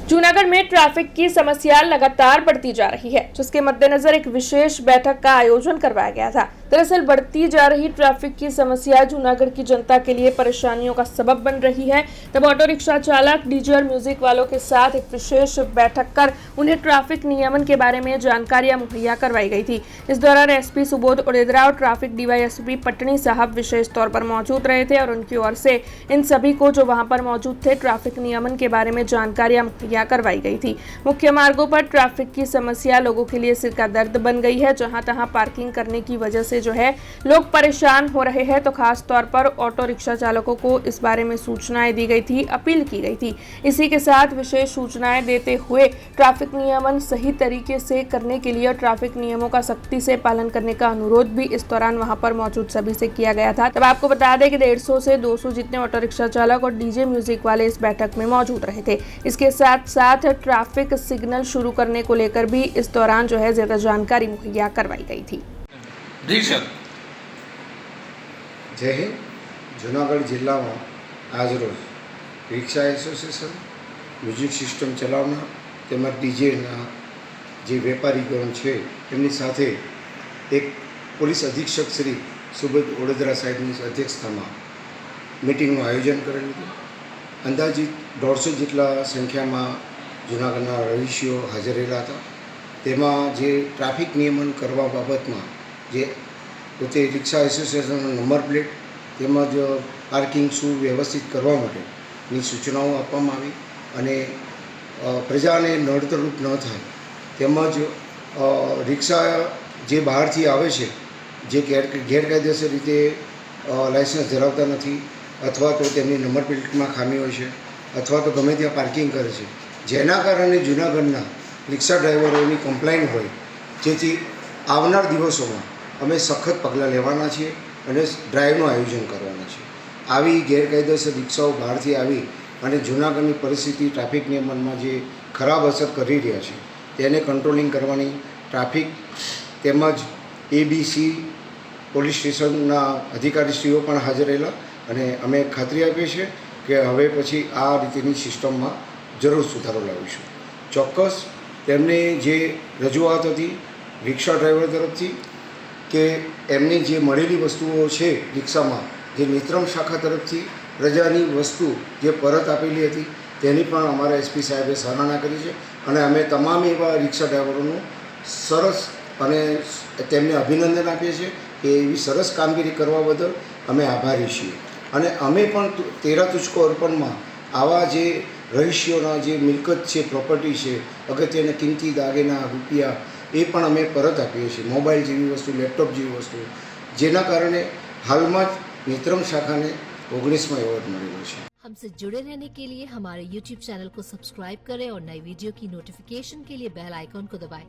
जूनागढ़ में ट्रैफिक की समस्या लगातार बढ़ती जा रही है, जिसके मद्देनजर एक विशेष बैठक का आयोजन करवाया गया था। दरअसल बढ़ती जा रही ट्रैफिक की समस्या जूनागढ़ की जनता के लिए परेशानियों का सबब बन रही है। तब ऑटो रिक्शा चालक, डीजे और म्यूजिक वालों के साथ एक विशेष बैठक कर उन्हें ट्रैफिक नियमन के बारे में जानकारियां मुहैया करवाई गई थी। इस दौरान एसपी सुबोध उड़ेदरा और ट्रैफिक डीवाईएसपी पटनी साहब विशेष तौर पर मौजूद रहे थे और उनकी ओर से इन सभी को जो वहां पर मौजूद थे ट्रैफिक नियमन के बारे में जानकारियां मुहैया करवाई गई थी। मुख्य मार्गों पर ट्रैफिक की समस्या लोगों के लिए सिर का दर्द बन गई है। जहां तहां पार्किंग करने की वजह से जो है लोग परेशान हो रहे हैं, तो खास तौर पर ऑटो रिक्शा चालकों को इस बारे में सूचनाएं दी गई थी, अपील की गई थी। इसी के साथ विशेष सूचनाएं देते हुए ट्रैफिक नियमन सही तरीके से करने के लिए ट्रैफिक नियमों का सख्ती से पालन करने का अनुरोध भी इस दौरान वहां पर मौजूद सभी से किया गया था। तब आपको बता दें कि 150 से 200 जितने ऑटो रिक्शा चालक और डीजे म्यूजिक वाले इस बैठक में मौजूद रहे थे। इसके साथ साथ ट्रैफिक सिग्नल शुरू करने को लेकर भी इस दौरान जो है ज्यादा जानकारी मुहैया करवाई गई थी। जय हिंद। जूनागढ़ जिला में आज रोज रिक्शा एसोसिएशन, म्यूजिक सिस्टम चलावना तेमज डीजेना जे वेपारीगण है एमनी साथे एक पुलिस अधीक्षक श्री सुबोध उड़ेदरा साहेबनी अध्यक्षता में मीटिंगનું आयोजन करेલું હતું। अंदाजित 150 જેટલા સંખ્યામાં જૂનાગઢના રહીશીઓ હાજર રહેલા હતા। તેમાં જે ટ્રાફિક નિયમન કરવા બાબતમાં જે પોતે રિક્ષા એસોસિએશનનો નંબર પ્લેટ તેમજ પાર્કિંગ સુવ્યવસ્થિત કરવા માટેની સૂચનાઓ આપવામાં આવી અને પ્રજાને નડતરરૂપ ન થાય તેમજ રિક્ષા જે બહારથી આવે છે જે ગેરકાયદેસર રીતે લાઇસન્સ ધરાવતા નથી અથવા તો તેમની નંબર પ્લેટમાં ખામી હોય છે અથવા તો ગમે ત્યાં પાર્કિંગ કરે છે, જેના કારણે જૂનાગઢના રિક્ષા ડ્રાઈવરોની કમ્પ્લેઇન્ટ હોય, જેથી આવનાર દિવસોમાં અમે સખત પગલાં લેવાના છીએ અને ડ્રાઈવનું આયોજન કરવાના છીએ। આવી ગેરકાયદેસર રિક્ષાઓ બહારથી આવી અને જૂનાગઢની પરિસ્થિતિ ટ્રાફિક નિયમનમાં જે ખરાબ અસર કરી રહ્યા છે તેને કંટ્રોલિંગ કરવાની ટ્રાફિક તેમજ ABC પોલીસ સ્ટેશનના અધિકારીશ્રીઓ પણ હાજર રહેલા અને અમે ખાતરી આપીએ છીએ કે હવે પછી આ રીતેની સિસ્ટમમાં જરૂર સુધારો લાવીશું। ચોક્કસ તેમને જે રજૂઆત હતી રિક્ષા ડ્રાઈવર તરફથી કે એમની જે મળેલી વસ્તુઓ છે રિક્ષામાં જે નેત્રમ શાખા તરફથી પ્રજાની વસ્તુ જે પરત આપેલી હતી તેની પણ અમારા એસપી સાહેબે સરાહના કરી છે અને અમે તમામ એવા રિક્ષા ડ્રાઈવરોનું સરસ અને તેમને અભિનંદન આપીએ છીએ કે એવી સરસ કામગીરી કરવા બદલ અમે આભારી છીએ। અને અમે પણ 13 તુચકો અર્પણમાં આવા જે રહીશીઓના જે મિલકત છે, પ્રોપર્ટી છે, અગત્યના કિંમતી દાગીના, રૂપિયા એ પણ અમે પરત આપીએ છીએ, મોબાઈલ જેવી વસ્તુ, લેપટોપ જેવી વસ્તુ, જેના કારણે હાલમાં જ નેત્રમ શાખાને 19માં એવોર્ડ મળેલો છે। हमसे जुड़े रहने के लिए हमारे YouTube चैनल को सब्सक्राइब करें और नई वीडियो की नोटिफिकेशन के लिए बेल आइकॉन को दबाएं।